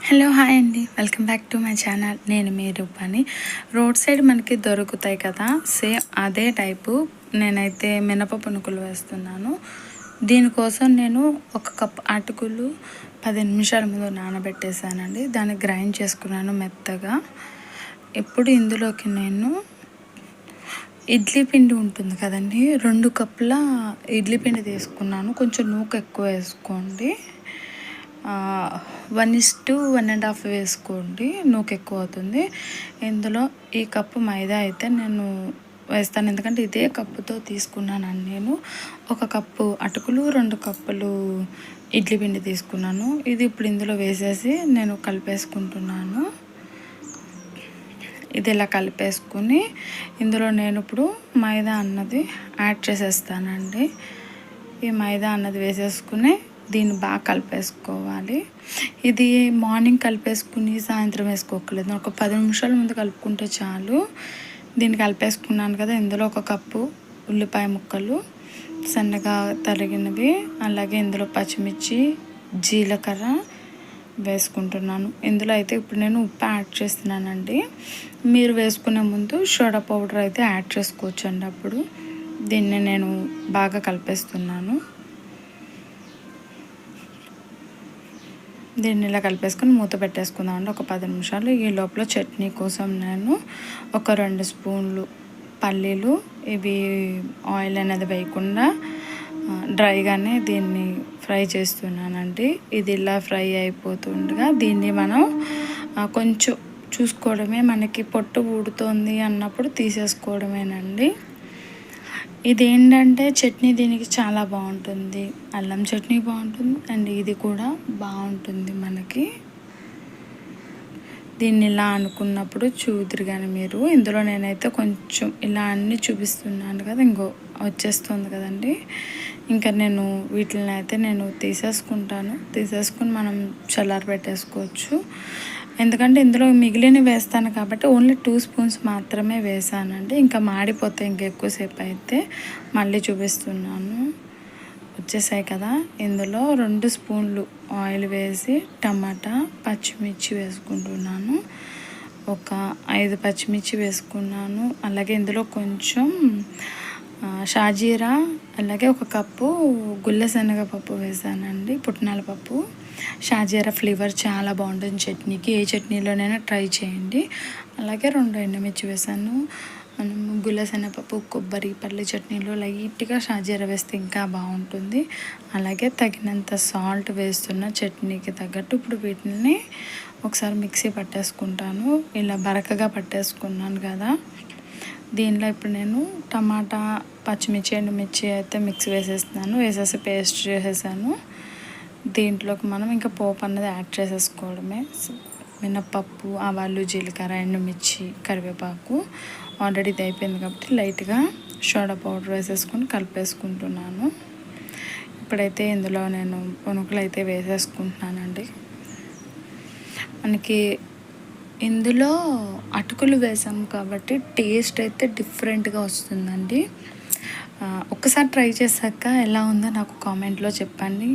Hello hi అండి, welcome back to my channel. నేను మీ రూపాని. Road side మనకి దొరుకుతాయి కదా, సేమ్ అదే టైపు నేనైతే మినప పునుకులు వేస్తున్నాను. దీనికోసం నేను ఒక కప్ అటుకులు 10 నిమిషాల ముందు నానబెట్టేసానండి. దాన్ని గ్రైండ్ చేసుకున్నాను మెత్తగా. ఇప్పుడు ఇందులోకి నేను ఇడ్లీ పిండి ఉంటుంది కదండి, 2 కప్పుల ఇడ్లీ పిండి తీసుకున్నాను. కొంచెం నూక ఎక్కువ వేసుకోండి, 1:1.5 వేసుకోండి, నూక ఎక్కువ అవుతుంది. ఇందులో ఈ కప్పు మైదా అయితే నేను వేస్తాను, ఎందుకంటే ఇదే కప్పుతో తీసుకున్నాను. నేను 1 కప్పు అటుకులు, 2 కప్పులు ఇడ్లీ పిండి తీసుకున్నాను. ఇది ఇప్పుడు ఇందులో వేసేసి నేను కలిపేసుకుంటున్నాను. ఇది ఇలా కలిపేసుకుని ఇందులో నేను ఇప్పుడు మైదా అన్నది యాడ్ చేసేస్తానండి. ఈ మైదా అన్నది వేసేసుకుని దీన్ని బాగా కలిపేసుకోవాలి. ఇది మార్నింగ్ కలిపేసుకుని సాయంత్రం వేసుకోకలేదు, ఒక 10 నిమిషాల ముందు కలుపుకుంటే చాలు. దీన్ని కలిపేసుకున్నాను కదా, ఇందులో 1 కప్పు ఉల్లిపాయ ముక్కలు సన్నగా తరిగినవి, అలాగే ఇందులో పచ్చిమిర్చి, జీలకర్ర వేసుకుంటున్నాను. ఇందులో అయితే ఇప్పుడు నేను ఉప్పు యాడ్ చేస్తున్నానండి. మీరు వేసుకునే ముందు సోడా పౌడర్ అయితే యాడ్ చేసుకోవచ్చండి. అప్పుడు దీన్ని నేను బాగా కలిపేస్తున్నాను. దీన్ని ఇలా కలిపేసుకొని మూత పెట్టేసుకుందామండి ఒక 10 నిమిషాలు. ఈ లోపల చట్నీ కోసం నేను ఒక 2 స్పూన్లు పల్లీలు, ఇవి ఆయిల్ అనేది వేయకుండా డ్రైగానే దీన్ని ఫ్రై చేస్తున్నానండి. ఇది ఇలా ఫ్రై అయిపోతుండగా దీన్ని మనం కొంచెం చూసుకోవడమే, మనకి పొట్టు ఊడుతోంది అన్నప్పుడు తీసేసుకోవడమేనండి. ఇదేంటంటే చట్నీ దీనికి చాలా బాగుంటుంది, అల్లం చట్నీ బాగుంటుంది అండ్ ఇది కూడా బాగుంటుంది మనకి. దీన్ని ఇలా అనుకున్నప్పుడు చూదురు కానీ మీరు. ఇందులో నేనైతే కొంచెం ఇలా అన్నీ చూపిస్తున్నాను కదా, ఇంకో వచ్చేస్తుంది కదండి. ఇంకా నేను వీటిని అయితే నేను తీసేసుకుని మనం చల్లారి పెట్టేసుకోవచ్చు. ఎందుకంటే ఇందులో మిగిలిన వేస్తాను కాబట్టి ఓన్లీ 2 స్పూన్స్ మాత్రమే వేసానండి. ఇంకా మాడిపోతే ఇంకెక్కువసేపు అయితే మళ్ళీ చూపిస్తున్నాను. వచ్చేసాయి కదా, ఇందులో 2 స్పూన్లు ఆయిల్ వేసి టమాటా, పచ్చిమిర్చి వేసుకుంటున్నాను. ఒక 5 పచ్చిమిర్చి వేసుకున్నాను. అలాగే ఇందులో కొంచెం షాజీరా, అలాగే 1 కప్పు గుల్ల శనగపప్పు వేసానండి, పుట్నాల పప్పు. షాజీరా ఫ్లేవర్ చాలా బాగుంటుంది చట్నీకి, ఏ చట్నీలోనైనా ట్రై చేయండి. అలాగే 2 ఎండుమిర్చి వేసాను. మనం గుల్ల శనగపప్పు, కొబ్బరి, పల్లి చట్నీలో లైట్గా షాజీరా వేస్తే ఇంకా బాగుంటుంది. అలాగే తగినంత సాల్ట్ వేస్తున్న చట్నీకి తగ్గట్టు. ఇప్పుడు వీటిని ఒకసారి మిక్సీ పట్టేసుకుంటాను. ఇలా బరకగా పట్టేసుకున్నాను కదా, దీనిలో ఇప్పుడు నేను టమాటా, పచ్చిమిర్చి, ఎండుమిర్చి అయితే మిక్సీ వేసేసి పేస్ట్ చేసేసాను. దీంట్లోకి మనం ఇంకా పోపు అన్నది యాడ్ చేసేసుకోవడమే. మినప్పప్పు, ఆవాలు, జీలకర్ర, ఎండుమిర్చి, కరివేపాకు ఆల్రెడీ ఇది అయిపోయింది కాబట్టి లైట్గా సోడా పౌడర్ వేసేసుకొని కలిపేసుకుంటున్నాను. ఇప్పుడైతే ఇందులో నేను పునుకులు అయితే వేసేసుకుంటున్నానండి. మనకి ఇందులో అటుకులు వేసాం కాబట్టి టేస్ట్ అయితే డిఫరెంట్గా వస్తుందండి. ఒక్కసారి ట్రై చేశాక ఎలా ఉందో నాకు కామెంట్లో చెప్పండి.